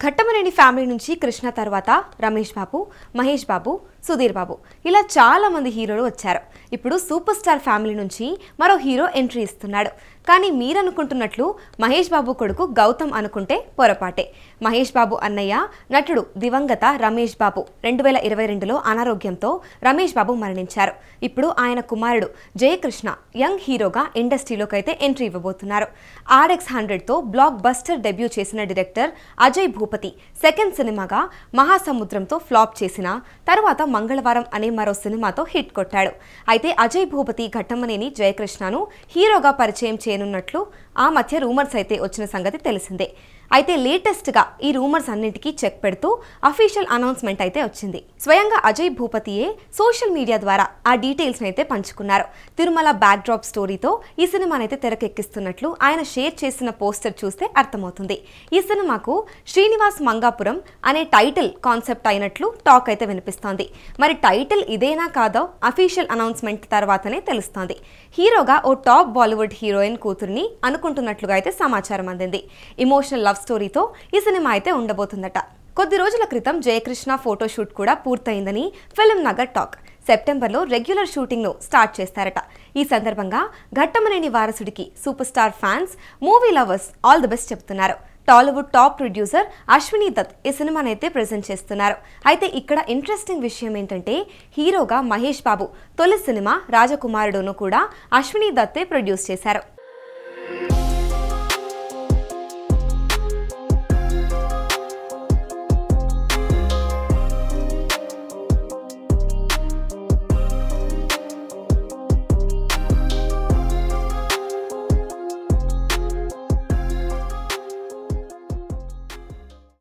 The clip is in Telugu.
ఘట్టమనేని ఫ్యామిలీ నుంచి కృష్ణ తర్వాత రమేష్ బాబు, మహేష్ బాబు, సుధీర్ బాబు ఇలా చాలా మంది హీరోలు వచ్చారు. ఇప్పుడు సూపర్ స్టార్ ఫ్యామిలీ నుంచి మరో హీరో ఎంట్రీ ఇస్తున్నాడు. కానీ మీరనుకుంటున్నట్లు మహేష్ బాబు కొడుకు గౌతమ్ అనుకుంటే పొరపాటే. మహేష్ బాబు అన్నయ్య నటుడు దివంగత రమేష్ బాబు 2022లో అనారోగ్యంతో రమేష్ బాబు మరణించారు. ఇప్పుడు ఆయన కుమారుడు జయకృష్ణ యంగ్ హీరోగా ఇండస్ట్రీలోకి అయితే ఎంట్రీ ఇవ్వబోతున్నారు. RX100తో బ్లాక్ బస్టర్ డెబ్యూ చేసిన డైరెక్టర్ అజయ్ భూపతి సెకండ్ సినిమాగా మహాసముద్రంతో ఫ్లాప్ చేసిన తర్వాత మంగళవారం అనే మరో సినిమాతో హిట్ కొట్టాడు. అయితే అజయ్ భూపతి ఘట్టమనేని జయకృష్ణను హీరోగా పరిచయం చేయనున్నట్లు ఆ మధ్య రూమర్స్ అయితే వచ్చిన సంగతి తెలిసిందే. అయితే లేటెస్ట్గా ఈ రూమర్స్ అన్నింటికీ చెక్ పెడుతూ అఫీషియల్ అనౌన్స్మెంట్ అయితే వచ్చింది. స్వయంగా అజయ్ భూపతియే సోషల్ మీడియా ద్వారా ఆ డీటెయిల్స్ అయితే పంచుకున్నారు. తిరుమల బ్యాక్ డ్రాప్ స్టోరీతో ఈ సినిమానైతే తెరకెక్కిస్తున్నట్లు ఆయన షేర్ చేసిన పోస్టర్ చూస్తే అర్థమవుతుంది. ఈ సినిమాకు శ్రీనివాస్ మంగాపురం అనే టైటిల్ కాన్సెప్ట్ అయినట్లు టాక్ అయితే వినిపిస్తోంది. మరి టైటిల్ ఇదేనా కాదో అఫీషియల్ అనౌన్స్మెంట్ తర్వాతనే తెలుస్తోంది. హీరోగా ఓ టాప్ బాలీవుడ్ హీరోయిన్ కూతుర్ని అనుకుంటున్నట్లుగా అయితే సమాచారం అందింది. ఇమోషనల్ లవ్ స్టోరీతో ఈ సినిమా అయితే ఉండబోతుందట. కొద్ది రోజుల క్రితం జయకృష్ణ ఫోటోషూట్ కూడా పూర్తయిందని ఫిల్మ్ నగర్ టాక్. సెప్టెంబర్లో రెగ్యులర్ షూటింగ్ను స్టార్ట్ చేస్తారట. ఈ సందర్భంగా ఘట్టమనేని వారసుడికి super star fans, movie lovers all the best చెప్తున్నారు. Tollywood top producer Ashwini Dutt ఈ సినిమానైతే ప్రెజెంట్ చేస్తున్నారు. అయితే ఇక్కడ ఇంట్రెస్టింగ్ విషయం ఏంటంటే హీరోగా మహేష్ బాబు తొలి సినిమా రాజకుమారుడును కూడా అశ్విని దత్తే ప్రొడ్యూస్ చేశారు.